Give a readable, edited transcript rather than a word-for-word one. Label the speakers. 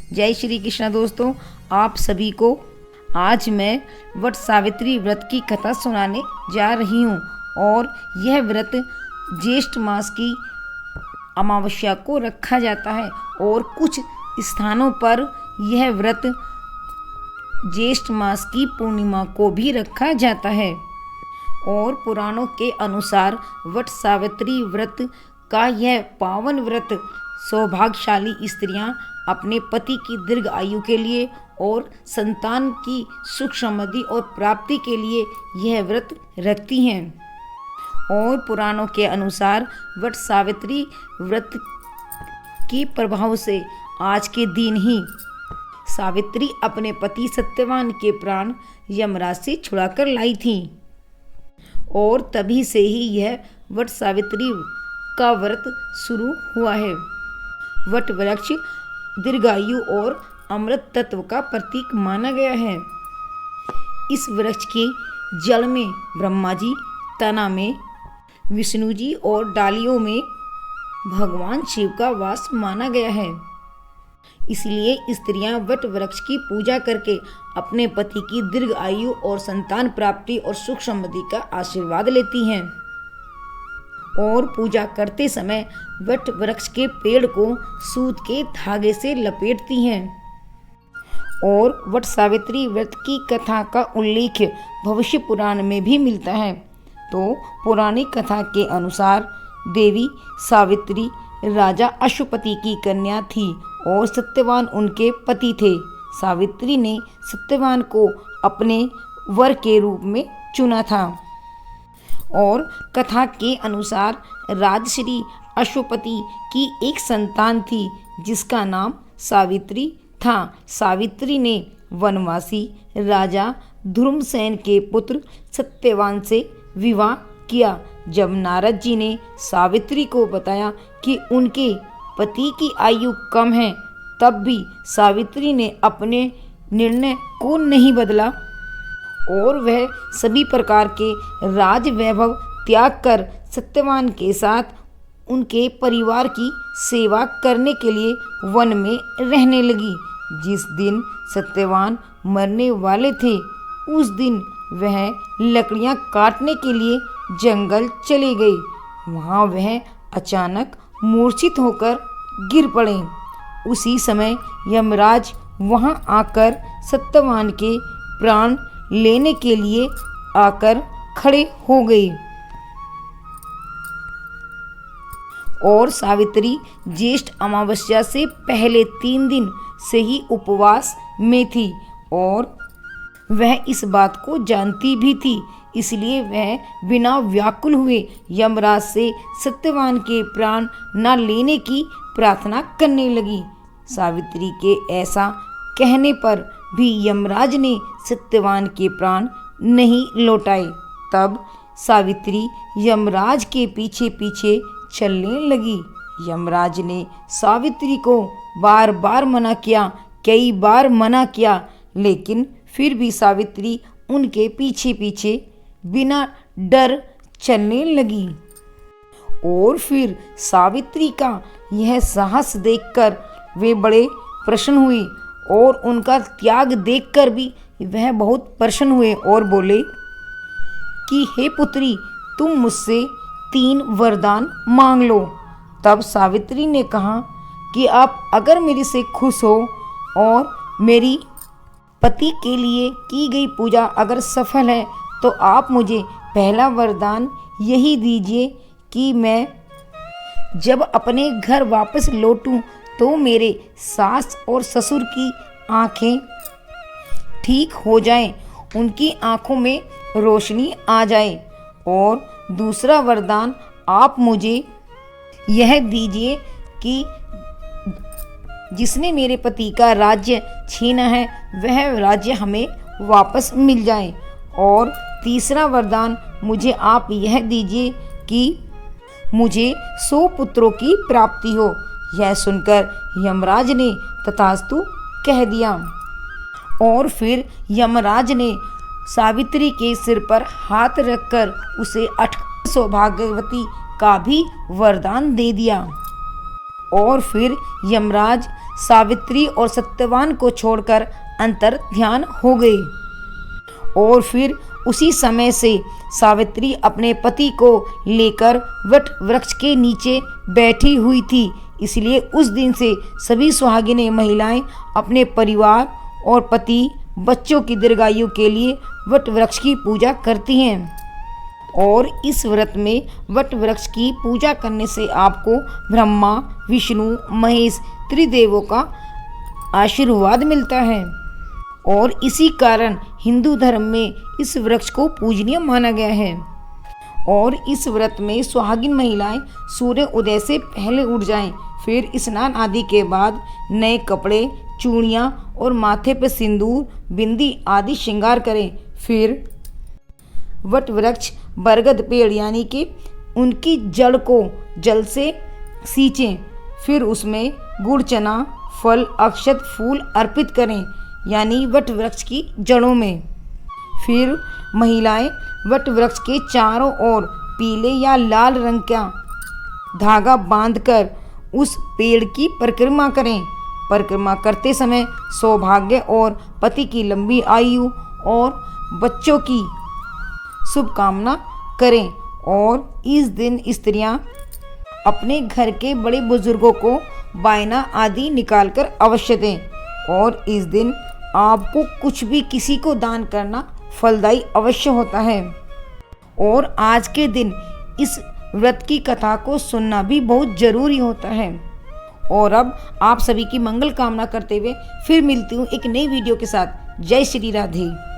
Speaker 1: जय श्री कृष्ण दोस्तों, आप सभी को आज मैं वट सावित्री व्रत की कथा सुनाने जा रही हूँ। और यह व्रत ज्येष्ठ मास की अमावस्या को रखा जाता है और कुछ स्थानों पर यह व्रत ज्येष्ठ मास की पूर्णिमा को भी रखा जाता है। और पुराणों के अनुसार वट सावित्री व्रत का यह पावन व्रत सौभाग्यशाली स्त्रियां अपने पति की दीर्घ आयु के लिए और संतान की सुख समृद्धि और प्राप्ति के लिए यह व्रत रखती हैं। और पुराणों के अनुसार वट सावित्री व्रत के प्रभाव से आज के दिन ही सावित्री अपने पति सत्यवान के प्राण यमराज से छुड़ाकर लाई थी। और तभी से ही यह वट सावित्री का व्रत शुरू हुआ है। वट वृक्ष दीर्घायु और अमृत तत्व का प्रतीक माना गया है। इस वृक्ष के जड़ में ब्रह्मा जी, तना में विष्णु जी और डालियों में भगवान शिव का वास माना गया है। इसलिए स्त्रियां वट वृक्ष की पूजा करके अपने पति की दीर्घ आयु और संतान प्राप्ति और सुख समृद्धि का आशीर्वाद लेती हैं। और पूजा करते समय वट वृक्ष के पेड़ को सूत के धागे से लपेटती हैं। और वट सावित्री व्रत की कथा का उल्लेख भविष्य पुराण में भी मिलता है। तो पौराणिक कथा के अनुसार देवी सावित्री राजा अश्वपति की कन्या थी और सत्यवान उनके पति थे। सावित्री ने सत्यवान को अपने वर के रूप में चुना था। और कथा के अनुसार राजश्री अश्वपति की एक संतान थी जिसका नाम सावित्री था। सावित्री ने वनवासी राजा धर्मसेन के पुत्र सत्यवान से विवाह किया। जब नारद जी ने सावित्री को बताया कि उनके पति की आयु कम है, तब भी सावित्री ने अपने निर्णय को नहीं बदला और वह सभी प्रकार के राज वैभव त्याग कर सत्यवान के साथ उनके परिवार की सेवा करने के लिए वन में रहने लगी। जिस दिन सत्यवान मरने वाले थे, उस दिन वह लकड़ियां काटने के लिए जंगल चले गए। वहां वह अचानक मूर्छित होकर गिर पड़े। उसी समय यमराज वहां आकर सत्यवान के प्राण लेने के लिए आकर खड़े हो गए। और सावित्री ज्येष्ठ अमावस्या से पहले 3 दिन से ही उपवास में थी और वह इस बात को जानती भी थी। इसलिए वह बिना व्याकुल हुए यमराज से सत्यवान के प्राण न लेने की प्रार्थना करने लगी। सावित्री के ऐसा कहने पर भी यमराज ने सत्यवान के प्राण नहीं लौटाए। तब सावित्री यमराज के पीछे पीछे चलने लगी। यमराज ने सावित्री को बार बार मना किया, कई बार मना किया, लेकिन फिर भी सावित्री उनके पीछे पीछे बिना डर चलने लगी। और फिर सावित्री का यह साहस देखकर वे बड़े प्रसन्न हुए और उनका त्याग देखकर भी वह बहुत प्रसन्न हुए और बोले कि हे पुत्री, तुम मुझसे 3 वरदान मांग लो। तब सावित्री ने कहा कि आप अगर मेरे से खुश हो और मेरी पति के लिए की गई पूजा अगर सफल है, तो आप मुझे पहला वरदान यही दीजिए कि मैं जब अपने घर वापस लौटूं तो मेरे सास और ससुर की आंखें ठीक हो जाएं, उनकी आंखों में रोशनी आ जाए। और दूसरा वरदान आप मुझे यह दीजिए कि जिसने मेरे पति का राज्य छीना है वह राज्य हमें वापस मिल जाए। और तीसरा वरदान मुझे आप यह दीजिए कि मुझे 100 पुत्रों की प्राप्ति हो। यह सुनकर यमराज ने तथास्तु कह दिया। और फिर यमराज ने सावित्री के सिर पर हाथ रखकर उसे 8 सौभाग्यवती का भी वरदान दे दिया। और फिर यमराज सावित्री और सत्यवान को छोड़कर अंतर ध्यान हो गए। और फिर उसी समय से सावित्री अपने पति को लेकर वट वृक्ष के नीचे बैठी हुई थी। इसलिए उस दिन से सभी सुहागिनें महिलाएं अपने परिवार और पति बच्चों की दीर्घायु के लिए वट वृक्ष की पूजा करती हैं। और इस व्रत में वट वृक्ष की पूजा करने से आपको ब्रह्मा, विष्णु, महेश त्रिदेवों का आशीर्वाद मिलता है। और इसी कारण हिंदू धर्म में इस वृक्ष को पूजनीय माना गया है। और इस व्रत में सुहागिन महिलाएं सूर्य उदय से पहले उठ जाएं, फिर स्नान आदि के बाद नए कपड़े, चूड़ियाँ और माथे पर सिंदूर, बिंदी आदि श्रृंगार करें। फिर वट वृक्ष, बरगद पेड़ यानी कि उनकी जड़ को जल से सींचें। फिर उसमें गुड़, चना, फल, अक्षत, फूल अर्पित करें यानी वट वृक्ष की जड़ों में। फिर महिलाएं वट वृक्ष के चारों ओर पीले या लाल रंग का धागा बांधकर उस पेड़ की परिक्रमा करें। परिक्रमा करते समय सौभाग्य और पति की लंबी आयु और बच्चों की शुभकामना करें। और इस दिन स्त्रियां अपने घर के बड़े बुजुर्गों को वायना आदि निकालकर अवश्य दें। और इस दिन आपको कुछ भी किसी को दान करना फलदायी अवश्य होता है। और आज के दिन इस व्रत की कथा को सुनना भी बहुत जरूरी होता है। और अब आप सभी की मंगल कामना करते हुए फिर मिलती हूँ एक नई वीडियो के साथ। जय श्री राधे।